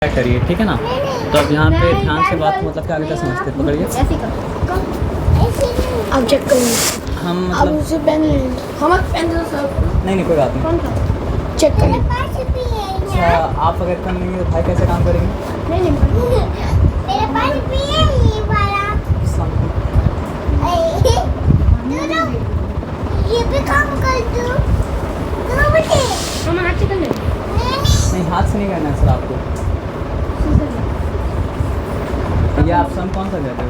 करिए, ठीक है ना। तो अब यहाँ पे ध्यान से बात मतलब क्या आगे समझते पकड़िए। अब चेक करेंगे हम अब मतलब उसे पेन ले हम पेन दो सर नहीं कोई बात नहीं। कौन सा चेक करें अच्छा आप अगर कर लेंगे तो भाई कैसे काम करेंगे? नहीं मेरे पास भी है ये वाला। ये भी काम कर दो बेटे। हम हाथ से कर ले नहीं हाथ से नहीं करना है सर आपको। ये आप सम कौन सा कहते हो?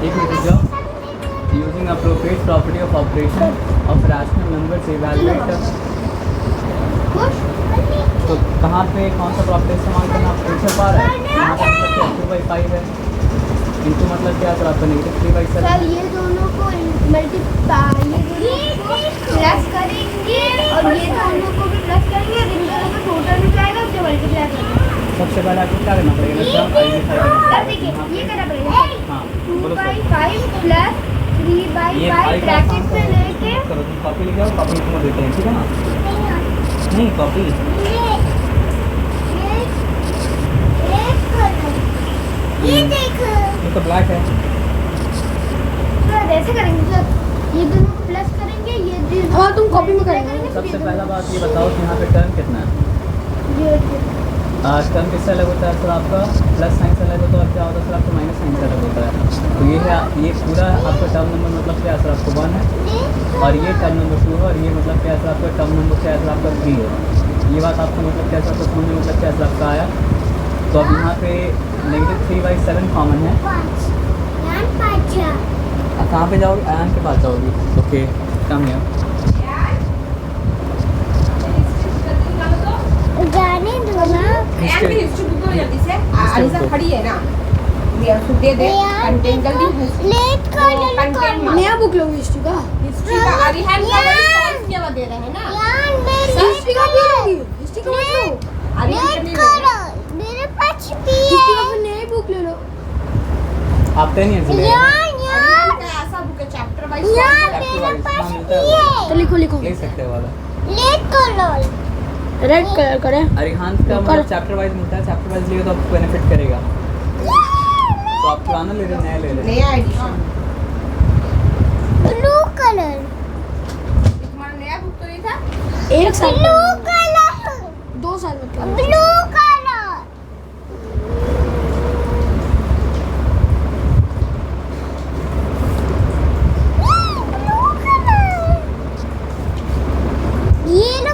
एक मिनट जाओ। Using appropriate property of operation of rational numbers evaluate. तो कहाँ पे कौन सा प्रॉपर्टी इस्तेमाल करना आप पूछ पा रहे हैं? यहाँ पे मतलब 2/5 है इनटू मतलब क्या सर आपका -3/7। सर ये दोनों को मल्टीप्लाई प्लस करेंगे और ये दोनों को भी प्लस करेंगे और इन दोनों का टोटल में जाएगा उससे मल्टीप्लाई करेंगे। सबसे पहले आपको क्या करना पड़ेगा? सर देखिए ये करना पड़ेगा हाँ बोलो सर। 2/5 प्लस 3/5 ब्रैकेट में लेके कॉपी लिखे कॉपी को देते हैं, ठीक है ना। नहीं कॉपी ये देखो ये तो ब्लैक है। सर ऐसे करेंगे सर ये दोनों को प्लस करेंगे ये हाँ तुम कॉपी में करेंगे सबसे पहला बात ये बताओ कि यहाँ पे टर्म कितना है? ये टर्म किससे अलग होता है सर आपका? प्लस साइन से अलग होता है और क्या होता है सर आपका माइनस साइन से अलग होता है। तो ये है ये पूरा आपका टर्म नंबर मतलब क्या है सर आपको 1 है और ये टर्म नंबर 2 है और ये मतलब क्या है सर आपका टर्म नंबर क्या है सर आपका 3 है। ये बात आपको मतलब क्या सर आपको समझ में मतलब क्या सर आपका आया। तो अब यहाँ पे -3/7 कॉमन है। आप कहाँ पे जाओगे? आयन के पास जाओगी। ओके कम है जाने दो ना। खड़ी है ना दे दे कंटेंट जल्दी लेट कर कंटेंट नया बुक लोगे हिस्ट्री का हिस्ट्री का अरिहन का वही सॉल्व किया हुआ दे रहे हैं ना। यार मैं हिस्ट्री का भी लोगी हिस्ट्री का मत लो अरिहन लेट नहीं करो मेरे पास भी हिस्ट्री का है। फिर नई बुक ले लो आप 10 ईयर्स ले यार अरिहन का ऐसा बुक है चैप्टर वाइज यार मेरे पास भी है। तो लिखो लिखो ले सकते हो वाला। लेट करो रेड कलर करें अरिहांत का मतलब चैप्टर वाइज मिलता है। चैप्टर वाइज लिए तो आपको बेनिफिट करेगा। तो आप पुराना ले रहे नया ले रहे? नया एडिशन ब्लू कलर तुम्हारा नया बुक तो नहीं था। एक साल ब्लू कलर 2 साल मतलब blue colour yellow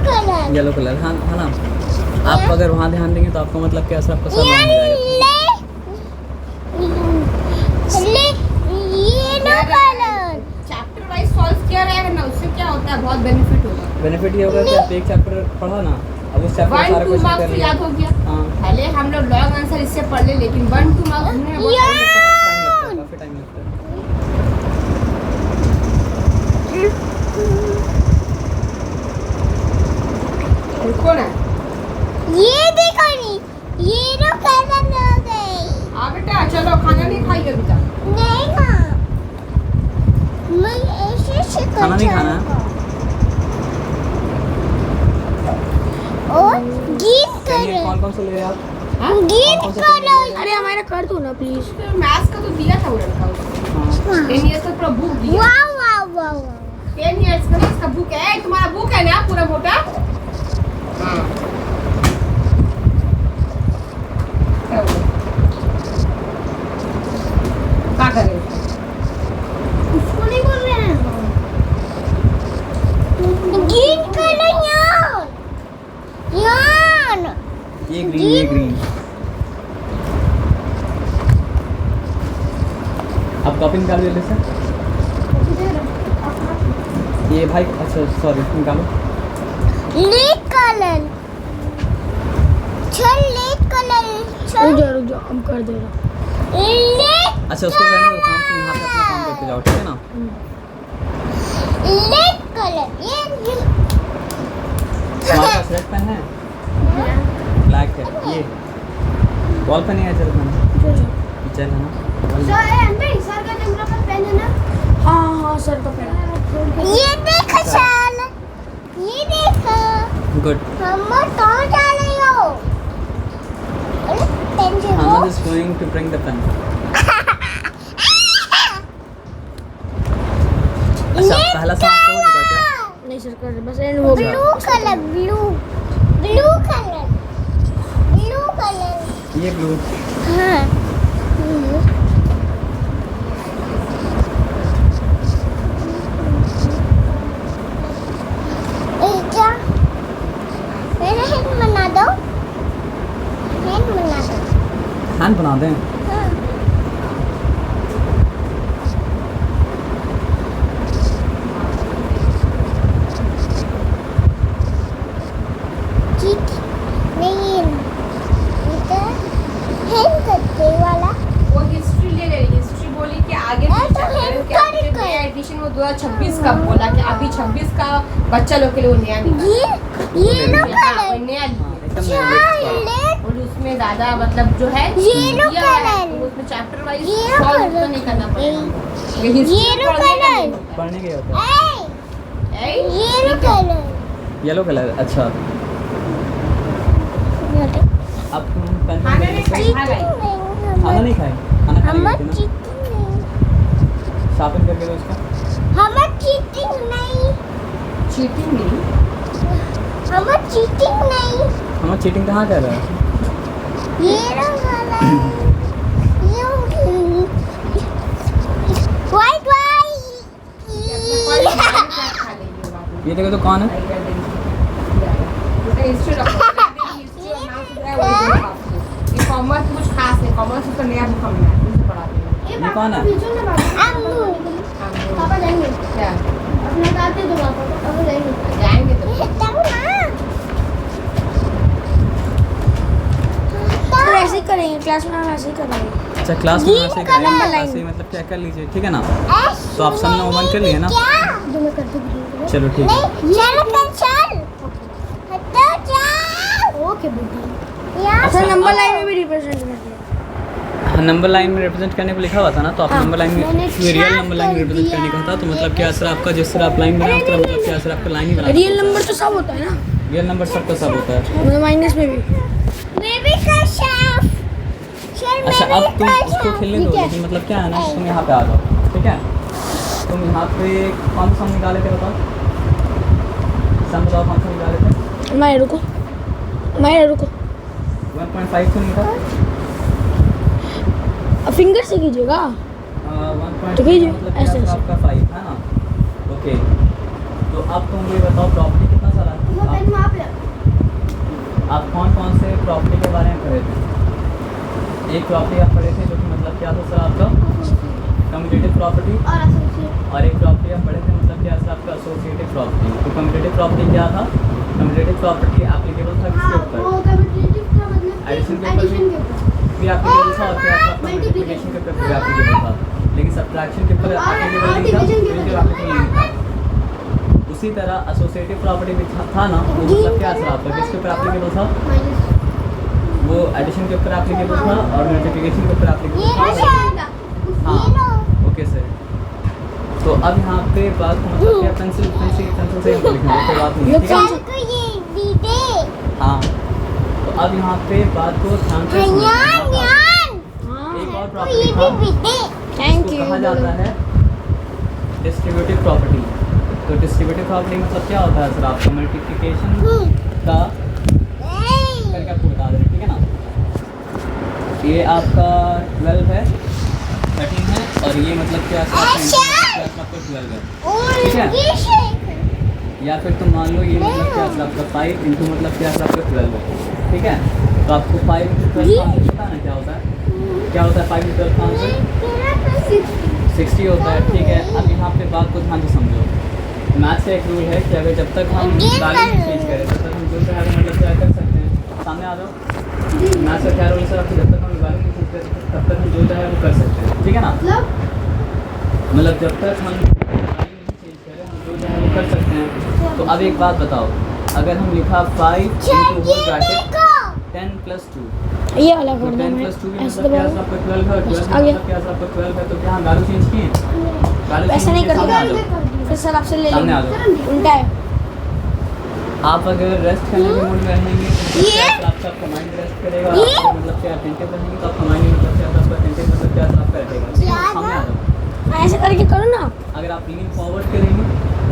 colour yellow colour हाँ हाँ ना। आप अगर वहाँ ध्यान देंगे तो आपको मतलब क्या सर आपका सब मान जाएगा। Yellow colour chapter wise solve किया रहेगा ना उससे क्या होता है बहुत बेनिफिट होगा। बेनिफिट ये होगा कि आप एक चैप्टर पढ़ा ना अब उस चैप्टर का सारा 1-2 क्वेश्चन मार्क्स कर तो लिया। याद हो गया। हाँ पहले हम लोग लॉन्ग आंसर इससे पढ़ ले लेकिन 1-2 मार्क्स में बहुत टाइम लगता है, काफी टाइम लगता है। कौन है? ये देखो नी येलो कलर हो गई हाँ बेटा चलो खाना नहीं खाइए अभी तक। नहीं ना मैं ऐसे से खाना नहीं खाना है? और ग्रीन चलिए कलर कौन कौन से ले रहे हैं आप? ग्रीन कलर अरे हमारा कर दो ना प्लीज मैथ्स का तो दिया था वो लड़का उसको हाँ 10 इयर्स का पूरा बुक दिया। वाह वाह वाह 10 इयर्स का इसका बुक है। तुम्हारा बुक है ना पूरा मोटा? हाँ क्या कर रहे हो? उसको नहीं बोल रहे हैं ग्रीन कलर यार यार ये ग्रीन आप कॉपी निकाल दे सर। ये भाई अच्छा सॉरी निकालो। लेट कलर चल लेट कलर चल रुक जाओ हम कर दे रहा लेट अच्छा उसको कहने दो काम तुम यहाँ पे अपना काम करते जाओ, ठीक है ना। लेट कलर ये तुम्हारे पास रेड पेन है? ब्लैक है ये वॉल पे नहीं है चल पेन चल है ना। सर का कैमरा पर पेन है ना। हाँ सर का पेन ये देखो चल ये देखो गुड। मम्मा कहाँ जा रही हो? अरे पेन से Hamad is going to bring the pen. अच्छा पहला सांप तो हो चुका क्या? नहीं सर कर बस एंड हो गया। ब्लू कलर ब्लू कलर ये ब्लू। हाँ क्या मेरा हैंड बना दो। हैंड बना दें। हाँ। ठीक नहीं इधर हैंड करते वाला वो हिस्ट्री ले रही हिस्ट्री बोली कि आगे तो future हम में क्या कर- नया एडिशन वो 2026 का बोला कि अभी 26 का बच्चा लोग के लिए वो नया निकाला ये लो हाँ, वो कलर नया हाँ, एकदम नया book का। चॉकलेट और उसमें ज्यादा मतलब जो है येलो दिया है, कलर। तो उसमें chapter wise yellow solve colour. तो नहीं करना पड़ेगा ये येलो कलर। पढ़ने के होता है। ये लो कलर येलो कलर। अच्छा अब तुम पेन खाना नहीं खाई खाना नहीं खाए? खाना खाने हम गए थे ना? चीटिंग नहीं शॉपिंग करके दो उसका। हम चीटिंग नहीं चीटिंग नहीं हम चीटिंग नहीं हम चीटिंग कहाँ कर रहे हैं? ये लो कलर वाइट खा लेंगे ये देखो तो कौन है? हिस्ट्री रखो हिस्ट्री और नाम से है वो कॉमर्स कुछ खास नहीं कॉमर्स उसका नया बुक हमने पढ़ा दिया ये कौन है? पापा जाएंगे क्या अपना काटे दो पापा जाएंगे जाएंगे तो तो ऐसे ही करेंगे क्लास में हम ऐसे ही करेंगे अच्छा क्लास में ऐसे Green color करें ऐसे ही मतलब क्या कर लीजिए ठीक है ना? तो आप सबने वो बंद कर लिया ना? जो मैं करती हूँ चलो ठीक है। ओके बेटी अच्छा, सर नंबर आप- लाइन में भी रिप्रेजेंट कर दिया हाँ, नंबर लाइन में रिप्रेजेंट करने को लिखा हुआ था ना, तो आप हाँ, नंबर लाइन में मैंने रियल क्या नंबर लाइन में कर रिप्रेजेंट करने का था, तो मतलब क्या असर आपका जिस तरह आप लाइन बनाए उस तरह मतलब क्या असर आपका लाइन ही बना। रियल नंबर तो सब होता है ना रियल नंबर सबका सब होता है। मतलब माइनस में भी अच्छा अब तुम उसको खेलने दो, लेकिन मतलब क्या है ना, तुम यहाँ पे आ जाओ ठीक है। तुम यहाँ पे कौन सा सम निकाले थे बताओ? सम बताओ कौन सा निकाले थे? मैं रुको 1.5 तो नहीं था? फिंगर से कीजिएगा 1.5 तो कीजिए, मतलब ऐसे क्या ऐसे। आपका 5 है ना? ओके तो अब तुम ये बताओ प्रॉपर्टी कितना सारा आप कौन कौन से प्रॉपर्टी के बारे में पढ़े थे? एक प्रॉपर्टी आप पढ़े थे जो कि मतलब क्या था सर आपका कम्यूटेटिव प्रॉपर्टी, और एक प्रॉपर्टी आप पढ़े थे मतलब क्या सर आपका एसोसिएटिव प्रॉपर्टी। तो कम्यूटेटिव प्रॉपर्टी क्या था? कम्यूटेटिव प्रॉपर्टी एप्लीकेबल था किसके ऊपर? एडिशन के ऊपर भी एप्लीकेबल था, और क्या था आपका मल्टीप्लिकेशन के ऊपर भी एप्लीकेबल था, लेकिन सब्ट्रैक्शन के ऊपर एप्लीकेबल नहीं था, डिवीजन के एप्लीकेबल नहीं था। उसी तरह एसोसिएटिव प्रॉपर्टी भी था ना, वो मतलब क्या सर आपका किसके ऊपर एप्लीकेबल था? वो एडिशन के ऊपर एप्लीकेबल था और मल्टीप्लिकेशन के ऊपर एप्लीकेबल था। हाँ ओके सर। तो अब यहाँ पे बात को मतलब क्या पेंसिल से हमको लिखना है, कोई बात नहीं ठीक है। हाँ तो अब यहाँ पे बात को ध्यान से सुनिए। एक और प्रॉपर्टी था थैंक इसको यू कहा जाता है डिस्ट्रीब्यूटिव प्रॉपर्टी। तो डिस्ट्रीब्यूटिव प्रॉपर्टी मतलब क्या होता है सर आपका मल्टीप्लिकेशन का करके आपको बता दें ठीक है ना। ये आपका 12 है 13 है और ये मतलब क्या आपका 12 है ठीक है। या फिर तुम मान लो ये मतलब क्या सर आपका 5 इंटू मतलब क्या सर आपका 12 है ठीक है। तो आपको 5 इंटू 12 का आंसर पता है ना क्या होता है? क्या होता है 5 इंटू 12 का आंसर? 60 होता है ठीक है। अब यहाँ पे बात को ध्यान से समझो। मैथ से एक रूल है कि अगर जब तक हम वैल्यू चेंज करें तब तक हम जो चाहे मतलब क्या कर सकते हैं। सामने आ जाओ। मैथ का क्या रूल है सर आपको? जब तक हम वैल्यू नहीं चेंज करें तब तक हम जो चाहे वो कर सकते हैं ठीक है ना। मतलब जब तक हम वैल्यू नहीं चेंज करें हम जो चाहे वो कर सकते हैं। तो अब एक बात बताओ, अगर हम लिखा 5 इंटू होल ब्रैकेट 10 प्लस 2 ये वाला तो कर 10 दो प्लस 2 भी ऐसे मतलब क्या दबाओ सर आपका 12 है, 12 आ गया। मतलब क्या सर आपका 12 है, तो क्या हम वैल्यू चेंज किए? वैल्यू ऐसा नहीं सामने आ करना जाओ। फिर सर आपसे ले सामने आ लेंगे जाओ। उल्टा है आप अगर रेस्ट करने के मूड में रहेंगे तो ये? आपका माइंड रेस्ट करेगा, ये? आप मतलब क्या अटेंटिव रहेंगे तो आपका माइंड मतलब क्या आपका अटेंटिव मतलब क्या आपका रहेगा। सामने आ जाओ। ऐसे करके करो ना। अगर आप लीन फॉरवर्ड करेंगे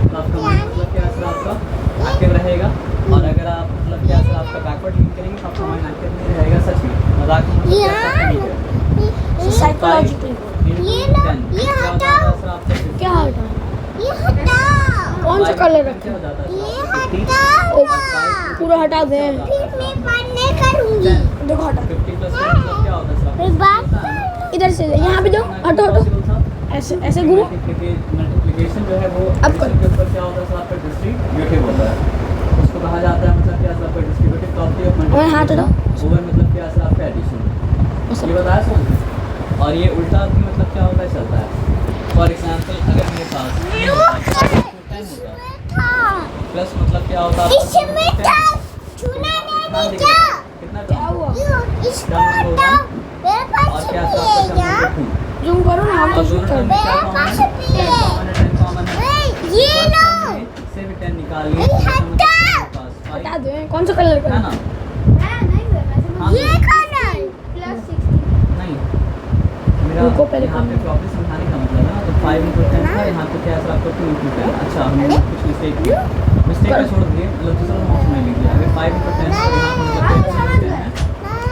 तो आपका माइंड मतलब क्या असर आपका एक्टिव रहेगा, और अगर आप मतलब क्या असर आपका बैकवर्ड लीन करेंगे तो आपका माइंड एक्टिव नहीं रहेगा। सच में मजाक में मतलब क्या असर नहीं करेगा। साइकोलॉजिकल ये लो, ये हटाओ। क्या हटा? ये हटाओ। कौन सा कलर रखा? ये हटाओ ना। पूरा हटा दे। फिर मैं पढ़ने करूँगी। देखो हटा। 50 प्लस मतलब क्या होता है सर? फिर बात कर। इधर से यहाँ पे जाओ, हटो हटो। ऐसे ऐसे घूमो। मल्टीप्लिकेशन जो है वो अब कर। के ऊपर क्या होता है सर? आपका डिस्ट्रीब्यूटिव होता है, उसको कहा जाता है मतलब क्या सर? आपका डिस्ट्रीब्यूटिव प्रॉपर्टी ऑफ और हाथ हटाओ। मल्टीप्लिकेशन ओवर मतलब क्या सर? आपका एडिशन। ये बताया समझ में? और ये उल्टा भी मतलब क्या होता है? चलता है। फॉर एग्जांपल अगर मेरे पास प्लस मतलब क्या होता है? इसमें था छूना नहीं देता। कितना क्या हुआ? इसको हटाओ। मेरे पास और क्या छुपी है क्या? जूम करो ना, हम और तो दोनों शूट कर। में क्या मेरे पास कॉमन छुपी है। है? 10 कॉमन है। ये लो। से भी 10 निकालिए। हटा दो। कौन सा कलर का? है ना? हाँ, ये कलर। नहीं मेरा रुको पहले यहाँ पे प्रॉब्लम समझाने का मतलब है ना, तो 5 × 10 था, यहाँ पे क्या है आपको 2 × 10। अच्छा हमने कुछ मिस्टेक की, मिस्टेक का छोड़ दिए, मतलब दूसरा नोट में लिख दिया। अगर 5 × 10 है यहाँ मतलब 10 है,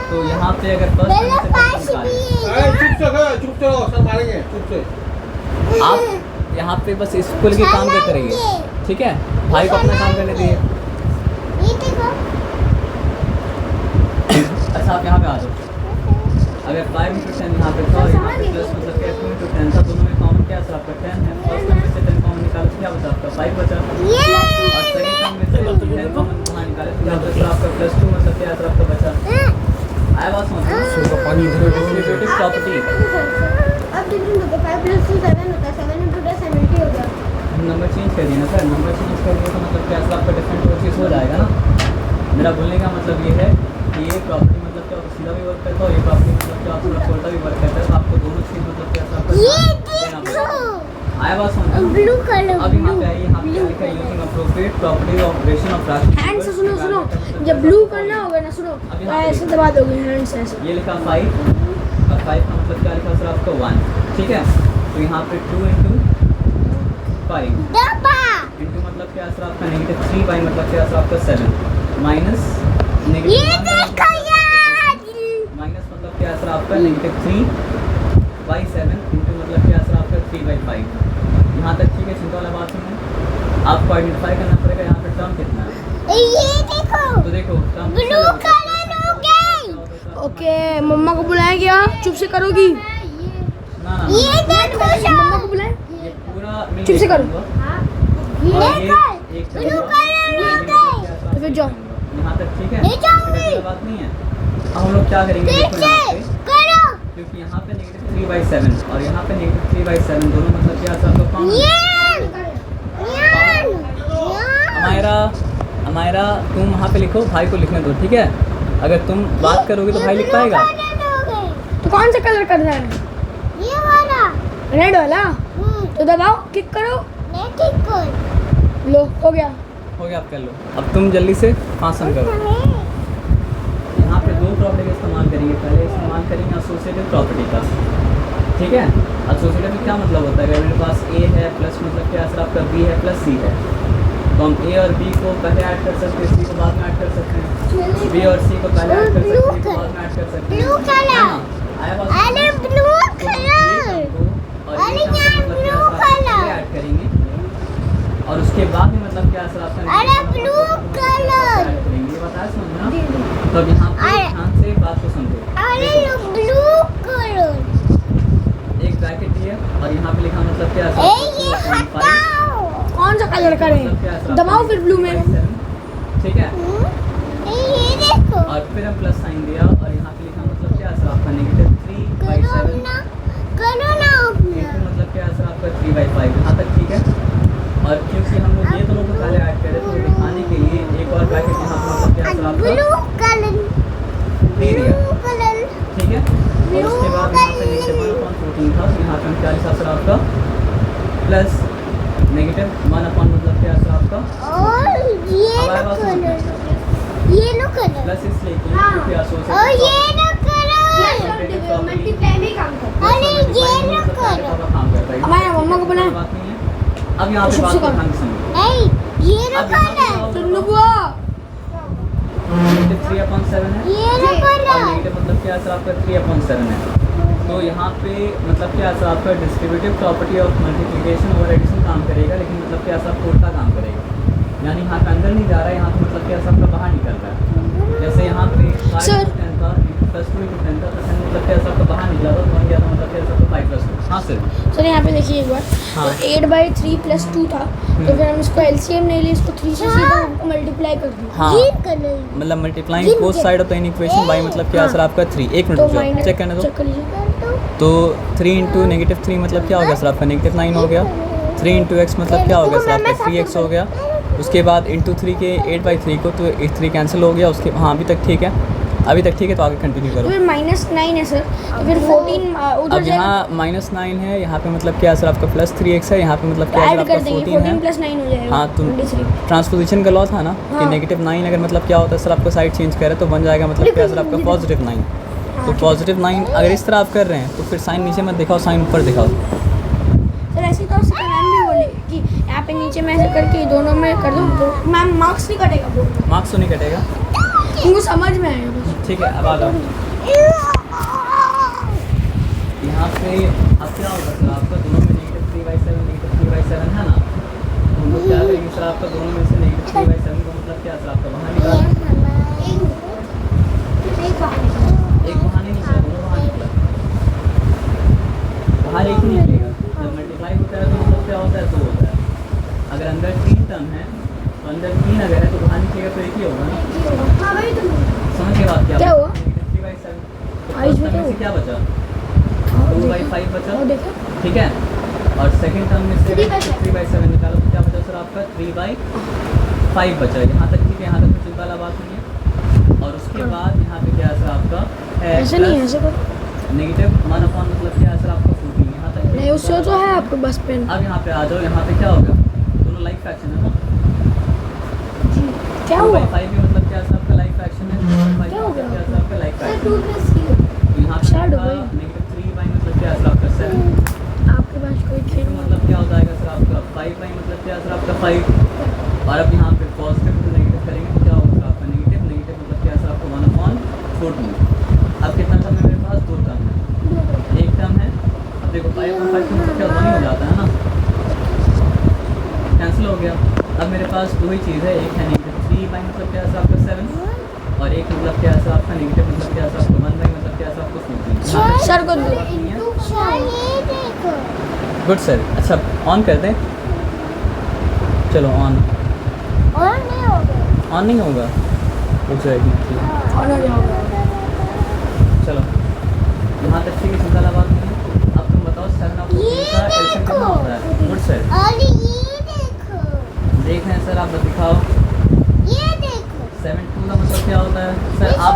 तो यहाँ पे अगर फर्स्ट मेरे टर्म पास से भी निकालें, है। चुप चलो सर मारेंगे चुप से। आप यहाँ पे बस स्कूल के काम करते रहिए, ठीक है? भाई को अपना काम करने दिए। ये देखो। अच्छा आप यहाँ पे आ जाओ। अगर 5 × 10 यहाँ पे था और यहाँ पे प्लस मतलब क्या 2 × 10 था, दोनों में कॉमन क्या है आपका 10 है। फर्स्ट टर्म में से 10 कॉमन निकालो तो क्या बचा आपका 5 बचा, और सेकंड टर्म में से 10 कॉमन बाहर निकाले तो क्या बचा आपका +2 मतलब क्या है आपका बचा। आया बात समझ? पानी इधर डिस्ट्रीब्यूटिव प्रॉपर्टी। अब डिफरेंट होता है। 5 + 2 7 होता है। 7 × 2 70 हो गया। नंबर चेंज कर दिया ना सर, नंबर चेंज कर दिया तो मतलब क्या आपका डिफरेंट वो चीज़ हो जाएगा ना। मेरा बोलने का मतलब ये है कि ये प्रॉपर्टी मतलब क्या सीधा भी वर्क करता है, और ये प्रॉपर्टी मतलब क्या आपका उल्टा भी वर्क करता है, तो आपको दोनों चीज़ मतलब क्या आपका ये देना देखो। पड़ेगा। आया बात समझ? Blue colour. अब यहाँ पे आइए, यहाँ पे लिखा है using appropriate property of operation of fraction. Hand से सुनो सुनो। जब ब्लू करना होगा ना, सुनो ऐसे दबा दोगे हैंड से ऐसे। ये लिखा 5, और 5 का मतलब क्या लिखा सर आपका 1, ठीक है? तो यहाँ पे 2 × 5 डब्बा। इंटू मतलब क्या सर आपका -3 बाई मतलब क्या सर आपका 7 माइनस ये देखो यार। माइनस मतलब क्या सर आपका -3/7 इंटू मतलब क्या सर आपका 3/5। यहाँ तक ठीक है? चिंता वाला बात नहीं है। आपको आइडेंटिफाई करना पड़ेगा यहाँ पे टर्म कितना है। ये देखो। तो देखो टर्म ब्लू कलर हो गई। ओके, मम्मा को बुलाएं क्या? चुप से करोगी? ना ना ये देखो मम्मा को बुलाएं। ये पूरा मिल चुप से करो। ये ब्लू कलर हो गई। तो फिर जाओ। यहाँ तक ठीक है? ले जाऊंगी। कोई बात नहीं है। अब हम लोग क्या करेंगे देखो यहाँ पे, करो। क्योंकि यहाँ पे -3/7 और यहाँ पे -3/7 दोनों मतलब क्या सर आपका कॉमन है। अमायरा तुम वहाँ पे लिखो, भाई को लिखने दो, ठीक है? अगर तुम बात करोगे तो भाई लिख पाएगा। तो कौन सा कलर करना है? ये वाला। रेड वाला। तो दबाओ, किक करो। मैं ठीक कर। लो, हो गया। हो गया, आप कर लो। अब तुम जल्दी से 5 सम करो। यहाँ पे 2 प्रॉपर्टी का इस्तेमाल करेंगे। पहले इस्तेमाल करेंगे एसोसिएटिव प्रॉपर्टी का, ठीक है? एसोसिएटिव में क्या मतलब होता है? अगर मेरे पास A है प्लस मतलब क्या सर आपका B है प्लस C है, तो हम A और B को पहले ऐड कर सकते हैं, C को बाद में ऐड कर सकते हैं, B और C को पहले ऐड कर सकते हैं, C को बाद में ऐड कर सकते हैं। Blue colour. है ना? आया बात? अरे ब्लू तो हम ये कलर। टर्म को और अरे ये टर्म यार, को मतलब क्या blue सर आपका color। ऐड करेंगे, और उसके बाद में मतलब क्या सर आपका अरे blue color। ऐड करेंगे। ये बताया समझना? तो अब यहाँ पे अरे- ध्यान से बात को समझो। अरे देखो, ब्लू कलर। एक ब्रैकेट दिया और यहाँ पे लिखा मतलब क्या ए ये हटाओ। कौन सा कलर करें? दबाओ फिर ब्लू में। ठीक है? ये देखो। और फिर हम प्लस साइन दिया और यहाँ पे लिखा मतलब क्या सर आपका -3/7 करो ना अपना। इंटू मतलब क्या सर आपका 3/5। यहाँ तक ठीक है? और क्योंकि हम लोग ये दोनों को पहले ऐड करे तो दिखाने के लिए एक और ब्रैकेट यहाँ पे मतलब क्या सर आपका ब्लू कलर। दे दिया, ब्लू कलर। ठीक है? और उसके बाद यहाँ पे नीचे 1/14 था, तो यहाँ पे हम क्या लिखा सर आपका प्लस -1 मतलब क्या सर आपका। और ये बार बार सोचना है। येलो कलर प्लस इसलिए कि हाँ। क्योंकि associative और property- येलो कलर मल्टीप्लाई में काम करता Plus और अरे, multiply ये में ना मतलब पहले करो। का काम करता है। हमारे मम्मा को बुलाएं। बात नहीं है। अब यहाँ पे शुभ बात से को करो। ध्यान से समझो। ए येलो अब यहाँ पे क्या कलर होगा? तुम लोग वो नेगेटिव 3/7 है येलो और कलर नेगेटिव मतलब क्या सर आपका 3/7 है। तो यहाँ पे मतलब क्या सर आपका डिस्ट्रीब्यूटिव प्रॉपर्टी ऑफ मल्टीप्लिकेशन और एडिशन काम करेगा, लेकिन मतलब क्या सर आपका उल्टा काम करेगा। यानी यहाँ पे अंदर नहीं जा रहा है, यहाँ पे मतलब क्या सर आपका बाहर निकल रहा है। जैसे यहाँ पे 5 Sir। × 10 था प्लस 2 × 10 था, तो 10 मतलब क्या सर आपका बाहर निकला था, तो बन गया था मतलब क्या सर आपका 5 + 2। हाँ सर। सर यहाँ पे देखिए एक बार हाँ। 8/3 + 2 था, तो फिर हम इसको एलसीएम नहीं लिए, इसको 3 से सीधा मल्टीप्लाई कर दिया। हाँ ग्रीन कलर मतलब multiplying both side of the equation by मतलब क्या सर आपका 3। एक मिनट तो रुक जाओ, माइनस चेक करने दो। चेक कर लीजिए। तो 3 × -3 मतलब क्या हो गया सर आपका -9 हो गया। 3 × x मतलब क्या हो गया सर आपका 3x हो गया। उसके बाद × 3 के 8/3 को, तो 3 कैंसिल हो गया। उसके हाँ अभी तक ठीक है, अभी तक ठीक है, तो आगे कंटिन्यू तो करो। फिर -9 है सर, तो फिर 14 उधर अब यहाँ -9 है, यहाँ पे मतलब क्या सर आपका +3x है, यहाँ पे मतलब क्या सर ऐड आपका कर देंगे, 14 14 है। + 9 हो जाएगा। हाँ, तुम 23। ट्रांसपोजिशन का लॉ था ना कि हाँ। -9 अगर मतलब क्या होता है सर आपका साइड चेंज करे तो बन जाएगा मतलब क्या सर आपका +9। तो +9 अगर इस तरह आप कर रहे हैं तो फिर साइन नीचे मत दिखाओ, साइन ऊपर दिखाओ। सर ऐसे तो उसका मैम भी बोले कि यहाँ पे नीचे में ऐसे करके दोनों में कर दो, तो मैम मार्क्स नहीं कटेगा बोर्ड में, मार्क्स तो नहीं कटेगा। उनको समझ में आएगा बस। ठीक है, अब आ जाओ। यहाँ पे अब क्या होगा सर आपका दोनों में -3/7 -3/7 है ना, तो हम लोग क्या करेंगे सर आपका दोनों में से -3/7 को मतलब क्या सर आपका बाहर निकाल, एक बाहर नहीं निकला, दोनों बाहर निकला, बाहर एक ही निकलेगा। जब मल्टीप्लाई होता है तो मतलब क्या होता है 2 होता है। अगर अंदर 3 टर्म है तो अंदर 3 अगर है तो बाहर निकलेगा तो एक ही होगा ना। समझ के बाद क्या हुआ? -3/7 तो आइस फर्स्ट में टर्म में क्या से क्या बचा? और 2/5 बचा, और देखो ठीक है। और सेकंड टर्म में से 3/7 3/7 निकालो तो क्या बचा सर आपका 3/5 बचा। यहाँ तक ठीक है, यहाँ तक कोई चिंता वाला बात नहीं है। और उसके बाद यहाँ पे क्या है सर आपका ऐसे नहीं है, ऐसे करो -1/, मतलब क्या है सर आपका 14। यहाँ तक नहीं, उससे तो है आपके बस पेन। अब यहाँ पे आ जाओ, यहाँ पे क्या होगा, दोनों लाइक फ्रैक्शन है ना। क्या हुआ? 2/5 भी मतलब क्या है सर आपका लाइक फ्रैक्शन है, 2/5 क्या हो गया? क्या है सर आपका लाइक फ्रैक्शन। 2 + 3 तो यहाँ पे Shadow भाई। -3 मतलब क्या है सर आपका 7, आपके पास कोई तो खेल मतलब क्या हो जाएगा सर आपका 5 मतलब क्या है सर आपका 5। और अब यहाँ पे पॉजिटिव टू नेगेटिव करेंगे तो क्या होगा सर आपका नेगेटिव मतलब क्या है सर आपका 1/14। अब कितना टर्म है मेरे पास? 2 टर्म है, एक टर्म है। अब देखो 5/5 मतलब क्या 1 ही हो जाता है ना, कैंसिल हो गया। अब मेरे पास 2 ही चीज़ है, एक है -3 मतलब क्या है सर आपका 7, और एक मतलब क्या है सर आपका नेगेटिव मतलब क्या है सर आपका 1 मतलब क्या है सर आपका 14। सर को दो। ये देखो गुड सर। अच्छा ऑन कर दें, चलो ऑन। और नहीं हो गया ऑन नहीं होगा, रुक जाएगी। और हो जाओगे। चलो यहाँ तक ठीक है, चिंता वाला बात नहीं है। अब तुम बताओ 7 ऑफ 14 का एलसीएम कितना होता है? Good sir. और ये देखो देख रहे हैं सर, आप दिखाओ। ये देखो 7/2 का मतलब क्या होता है सर? आप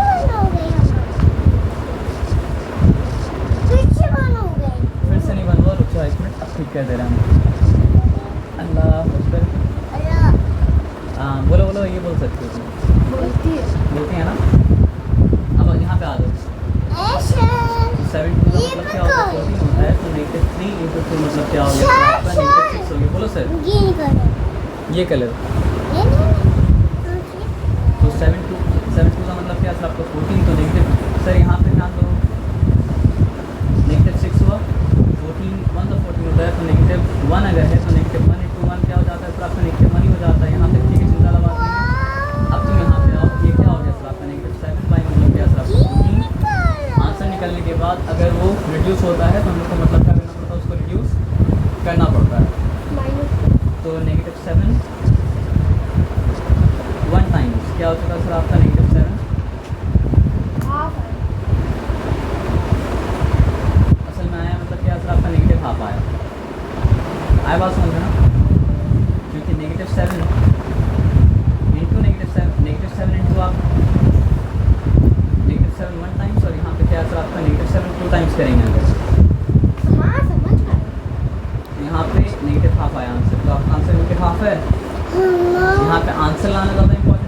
फिर से बंद हो गई फिर से नहीं बंद हुआ, रुक जाओ 1 मिनट, अब ठीक कर दे रहे हैं हम। अल्लाह अकबर। हाँ बोलो बोलो, ये बोल सकते हो तुम, बोलती है। बोलते हैं ना। अब यहाँ पे आ जाओ। ऐसा 7/2 का मतलब क्या होता है? 14 होता है, तो -3 × 2 मतलब क्या हो गया सर आपका? -6 हो गया। बोलो सर, ये करो ये कलर। ये नहीं तो 7/2 का मतलब क्या सर आपका 14, तो नेगेटिव सर यहाँ पे ध्यान दो, -6 हुआ, 14 1 तो 14 होता है, तो -1 अगर है तो -1 × 1 क्या हो जाता है सर आपका? -1 ही हो जाता है। यहाँ तक ठीक है, चिंता वाला बात नहीं है। अब तुम यहाँ पे आओ, ये क्या हो गया सर आपका? -7 मतलब क्या सर आपका 14। आंसर निकलने के बाद अगर वो रिड्यूस होता है तो हम लोग को मतलब क्या करना पड़ता है? उसको रिड्यूस करना पड़ता है। तो -7 1 टाइम्स क्या हो चुका सर आपका? -7 असल में आया मतलब क्या सर आपका? -12 आया। आया बात समझ में ना? क्योंकि -7 इंटू -7 इंटू आप -7 1 टाइम्स, और यहाँ पे क्या सर आपका? -7 2 टाइम्स करेंगे अगर, हाँ समझ गए यहाँ पे -12 आया आंसर, तो आपका आंसर -12 है। यहाँ पे आंसर लाना ज़्यादा इंपॉर्टेंट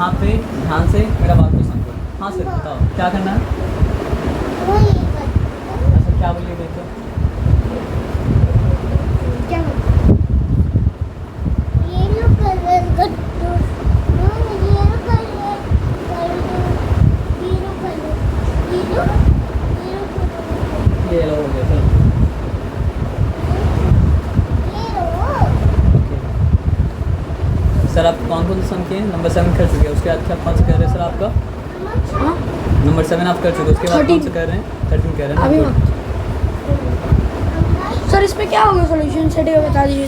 यहाँ पे ध्यान से मेरा बात को समझो। हाँ सर बताओ क्या करना है। वही कर। अच्छा क्या बोलिए देखो। क्या येलो कलर का दो येलो कलर कर दो yellow colour yellow yellow colour ये लो हो गया चलो। सर आप कौन सा सम किए? नंबर 7 कर चुके हैं, उसके बाद क्या कौन सा कह रहे हैं सर आपका? हाँ नंबर 7 आप कर चुके हैं, उसके बाद कौन 13 सा कह रहे हैं? 13 कह रहे हैं अभी ना। मत। सर इस पे क्या होगा सॉल्यूशन सेट का बता दीजिए।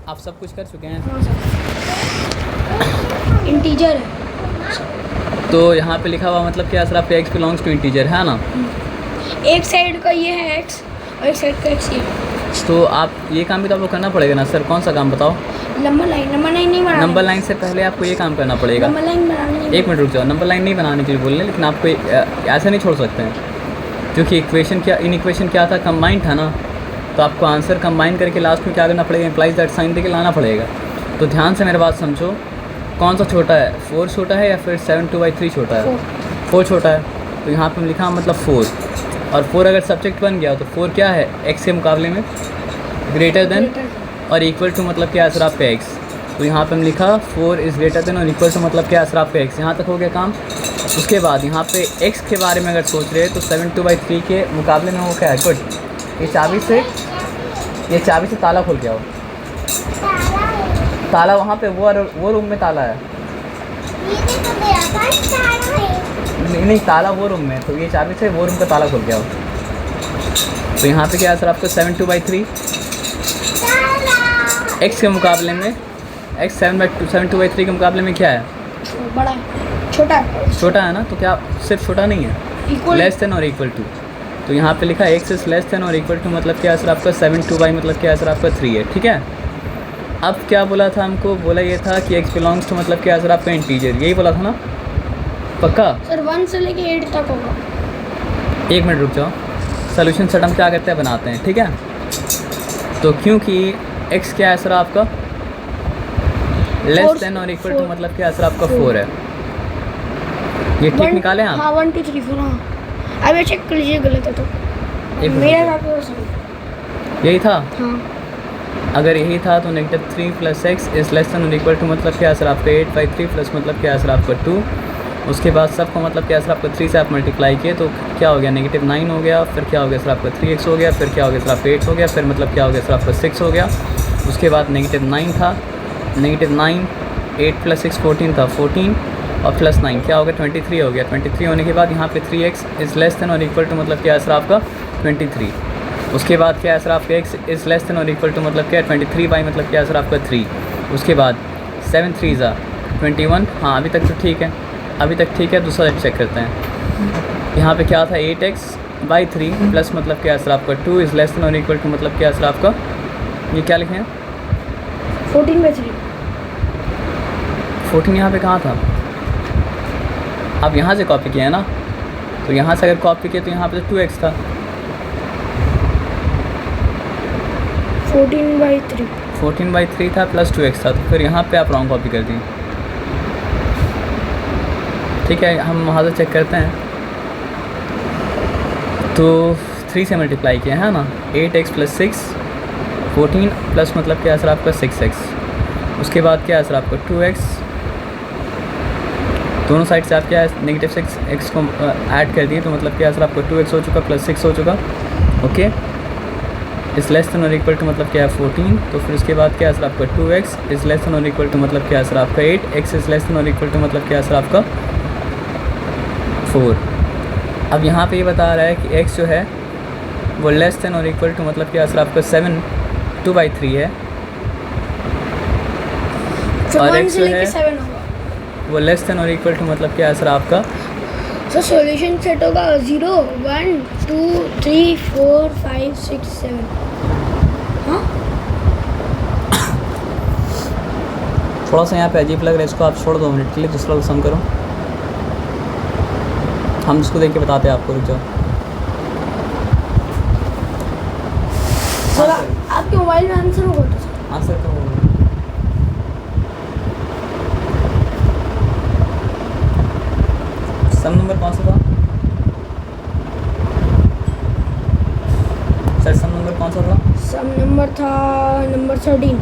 आप सब कुछ कर चुके हैं। हाँ सर इंटीजर है। तो यहाँ पे लिखा हुआ मतलब क्या सर आपका x बिलोंग्स टू इंटीजर है ना। एक साइड का ये है x और एक साइड का x ये है। तो आप ये काम भी तो आपको करना पड़ेगा ना सर। कौन सा काम बताओ? नंबर लाइन नहीं बनाना। नंबर लाइन से पहले आपको ये काम करना पड़ेगा। नंबर लाइन बनानी नहीं। एक मिनट रुक जाओ। नंबर लाइन नहीं बनाने के लिए बोल रहे हैं, लेकिन आपको ऐसे नहीं छोड़ सकते हैं, क्योंकि इक्वेशन क्या था, कंबाइन था ना। तो आपको आंसर कंबाइन करके लास्ट में क्या करना पड़ेगा, इम्प्लाइज दैट साइन देके लाना पड़ेगा। तो ध्यान से मेरे बात समझो, कौन सा छोटा है, 4 छोटा है या फिर 7 2/3 छोटा है? 4 छोटा है। तो यहाँ पे लिखा मतलब 4, और 4 अगर सब्जेक्ट बन गया तो 4 क्या है, x के मुकाबले में ग्रेटर देन और इक्वल टू मतलब क्या है सर आपका x। तो यहाँ पे हम लिखा 4 इज़ ग्रेटर देन और इक्वल टू मतलब क्या है सर आपका x। यहाँ तक हो गया काम। उसके बाद यहाँ पे x के बारे में अगर सोच रहे हैं तो 7 2/3 के मुकाबले में वो क्या है, गुड। ये चाबी से ताला खोल के आओ। ताला वहाँ पे वो रूम में ताला है। ये देखो मेरा पास ताला है। नहीं ताला वो रूम में, तो ये चाबी से वो रूम का ताला खोल के आओ। तो यहाँ पे क्या है सर आपका 7 2/3 x के मुकाबले में, x 7 2/3 के मुकाबले में क्या है, बड़ा है, छोटा है। छोटा है ना। तो क्या सिर्फ छोटा नहीं है, इक्वल लेस देन और इक्वल टू। तो यहाँ पे लिखा x इज लेस देन और इक्वल टू मतलब क्या है सर आपका 7 2 मतलब क्या है सर आपका 3 है, ठीक है। अब क्या बोला था हमको, बोला ये था कि x बिलोंग्स टू मतलब क्या है सर आपका इंटीजर, यही बोला था ना, पक्का। सर 1 से लेके 8 तक होगा। एक मिनट रुक जाओ। सोल्यूशन सेट हम क्या करते हैं, बनाते हैं, ठीक है। तो क्योंकि x क्या है सर आपका लेस देन और इक्वल टू मतलब क्या है सर आपका 4 है। ये ठीक निकाले आप? हाँ 1 2 3 4। हाँ अभी चेक कर लीजिए, गलत है तो। एक मिनट मेरा रुक था जाओ। यही था। हाँ अगर यही था तो -3 + x इज लेस देन और इक्वल टू मतलब क्या है सर आपका 8/3 प्लस मतलब क्या है सर आपका 2। उसके बाद सबको मतलब क्या है सर आपका 3 से आप मल्टीप्लाई किए तो क्या हो गया, -9 हो गया। फिर क्या हो गया सर आपका 3x हो गया। फिर क्या हो गया सर आपका 8 हो गया। फिर मतलब क्या हो गया सर आपका 6 हो गया। उसके बाद -9 था, -9 8 + 6 14 था, 14 और +9 क्या हो गया 23 हो गया। 23 होने के बाद यहाँ पे 3x इज़ लेस देन और इक्वल टू मतलब क्या है सर आपका 23। उसके बाद क्या है सर आपका x इज़ लेस देन और इक्वल टू मतलब क्या है 23 मतलब क्या है सर आपका 3। उसके बाद 7 3 ज़ा 21। हाँ अभी तक तो ठीक है, अभी तक ठीक है। दूसरा चेक करते हैं। यहाँ पे क्या था 8x/3 प्लस मतलब क्या है सर आपका 2 इज़ लेस देन और इक्वल टू मतलब क्या है सर आपका, ये क्या लिखे हैं 14/3। 14 यहाँ पे कहाँ था, आप यहाँ से कॉपी किया है ना। तो यहाँ से अगर कॉपी किया तो यहाँ पे तो 2x था। 14/3 था प्लस 2x था। तो फिर यहाँ पे आप रॉन्ग कॉपी कर दी, ठीक है। हम वहाँ से चेक करते हैं। तो 3 से मल्टीप्लाई किया है ना, 8x + 6 14 प्लस मतलब क्या है सर आपका 6x। उसके बाद क्या है सर आपका 2x। दोनों साइड से आप क्या है -6x को ऐड कर दिए तो मतलब क्या है सर आपका 2x हो चुका प्लस 6 हो चुका, ओके। इज़ लेस देन और इक्वल टू मतलब क्या है 14। तो फिर उसके बाद क्या है सर आपका 2x इज़ लेस देन और इक्वल टू मतलब क्या है सर आपका 8। x इज़ लेस देन और इक्वल टू मतलब क्या है सर आपका 4। अब यहाँ पे ये बता रहा है कि x जो है वो लेस देन और इक्वल टू मतलब क्या है सर आपका 7 2/3 है, और x जो है 7 होगा। वो लेस देन और इक्वल टू मतलब क्या है सर आपका, सर सॉल्यूशन सेट होगा 0 1 2 3 4 5 6 7। हाँ थोड़ा सा यहाँ पे अजीब लग रहा है, इसको आप छोड़ 2 मिनट के लिए, दूसरा सम करो। हम इसको देख के बताते हैं आपको, रुक जाओ। सर आपके मोबाइल में आंसर होगा तो सर। आंसर तो सम नंबर कौन सा था सर? सम नंबर कौन सा था? सम नंबर था नंबर 13।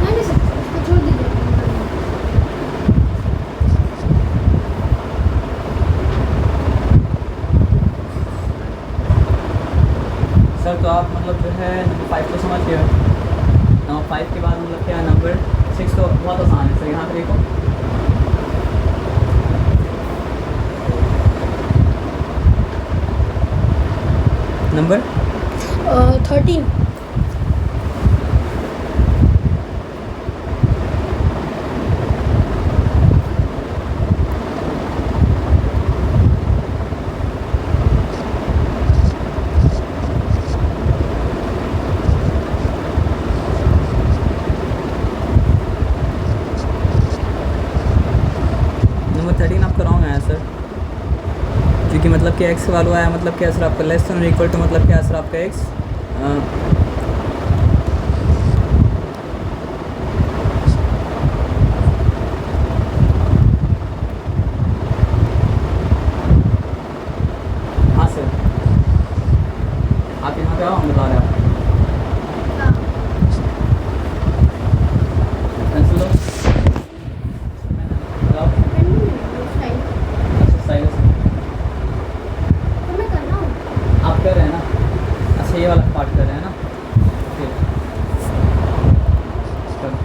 नहीं सर, उसको छोड़ दीजिए। सर तो आप मतलब जो है नंबर 5 तो समझ गए। नंबर 5 के बाद मतलब क्या नंबर 6 तो बहुत आसान है सर। यहाँ पे देखो नंबर 13। नंबर 13 आपका रॉन्ग आया सर, क्योंकि मतलब कि एक्स वालू आया मतलब क्या सर आपका लेस देन इक्वल टू मतलब क्या सर आपका एक्स हाँ सर आप यहाँ पे आओ, हम बता रहे हैं आपको। पेंसिल दो। बताओ। अच्छा साइलेंस तो मैं कर रहा हूँ। आप कर रहे हैं ना? अच्छा ये वाला पार्ट कर रहे हैं ना? फिर चलो।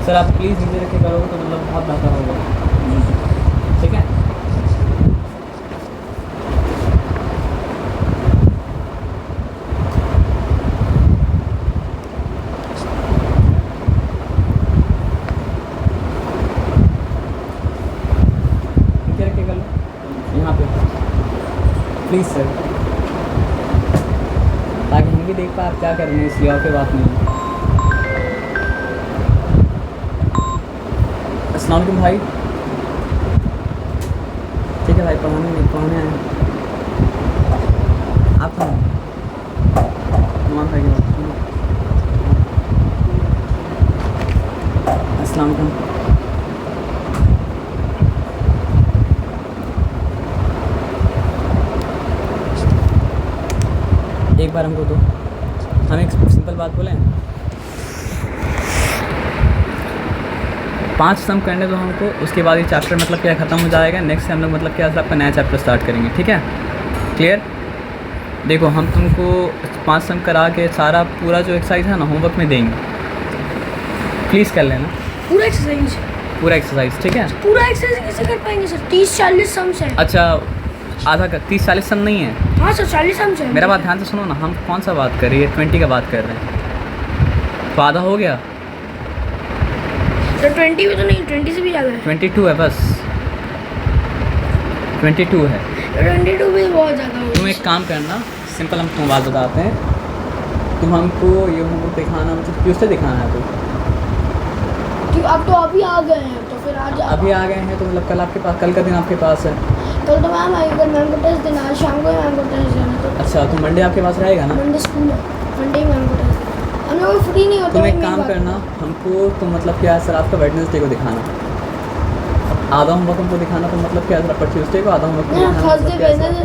सर आप प्लीज़ नीचे रख के करोगे तो मतलब बहुत बेहतर होगा, ठीक है? नीचे रख के कर लो यहाँ पे प्लीज़ सर, ताकि हम भी देख पाए आप क्या कर रहे हैं, इसलिए और कोई बात नहीं है। अस्सलाम वालेकुम भाई। ठीक है भाई, पढ़ाने आए आप कहाँ? नुमान भाई की बात सुनो। अस्सलाम वालेकुम। एक बार हमको दो, हम एक सिंपल बात बोलें। 5 सम करने दो हमको, उसके बाद ये चैप्टर मतलब क्या ख़त्म हो जाएगा। नेक्स्ट से हम लोग मतलब क्या आपका नया चैप्टर स्टार्ट करेंगे, ठीक है? क्लियर? देखो हम तुमको 5 सम करा के सारा पूरा जो एक्सरसाइज है ना होमवर्क में देंगे, प्लीज़ कर लेना पूरा एक्सरसाइज पूरा एक्सरसाइज, ठीक है? पूरा एक्सरसाइज कैसे कर पाएंगे सर? 30-40 सम्स है। अच्छा आधा का 30-40 सम नहीं है। हाँ सर 40 सम्स है। मेरा बात ध्यान से सुनो ना, हम कौन सा बात कर रही है? 20 का बात कर रहे हैं, तो आधा हो गया। तो 20 भी तो नहीं, 20 से भी ज़्यादा है। 22 है बस, 22 है। 22 भी बहुत ज़्यादा हो तुम एक काम करना, सिंपल हम तुम्हें बात बताते हैं। तुम हमको ये होमवर्क दिखाना मतलब ट्यूसडे दिखाना है। तो अब तो अभी आ गए हैं तो फिर आज अभी आ गए हैं तो मतलब कल आपके पास, कल का दिन आपके पास है। कल तो मैम आएगी, कल मैम को टेस्ट देना, आज शाम को मैम को टेस्ट देना। तो अच्छा तो मंडे आपके पास रहेगा ना? मंडे स्कूल है, मंडे मैम को टेस्ट देना। हम लोग फ्री नहीं होते। तुम एक काम करना, हमको तो मतलब क्या है सर आपका वेडनेसडे को दिखाना, आधा होमवर्क हमको दिखाना। तो मतलब क्या है सर आपका ट्यूसडे को, आधा होमवर्क थर्सडे वेडनेसडे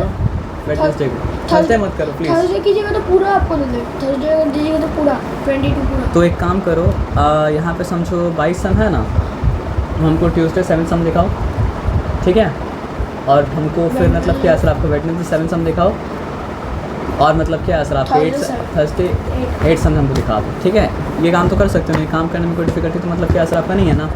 को। थर्सडे मत करो प्लीज़। थर्सडे कीजिएगा तो पूरा आपको दे दे, थर्सडे अगर दीजिएगा तो पूरा 22 पूरा। तो एक काम करो, यहाँ पे समझो 22 सम है ना, हमको ट्यूसडे 7 सम दिखाओ, ठीक है? और हमको फिर मतलब क्या सर आपको वेडनेसडे 7 सम दिखाओ, और मतलब क्या सर आपको थर्सडे 8 सम हमको दिखा दो, ठीक है? ये काम तो कर सकते हो, ये काम करने में कोई डिफिकल्टी तो मतलब क्या सर आपका नहीं है ना?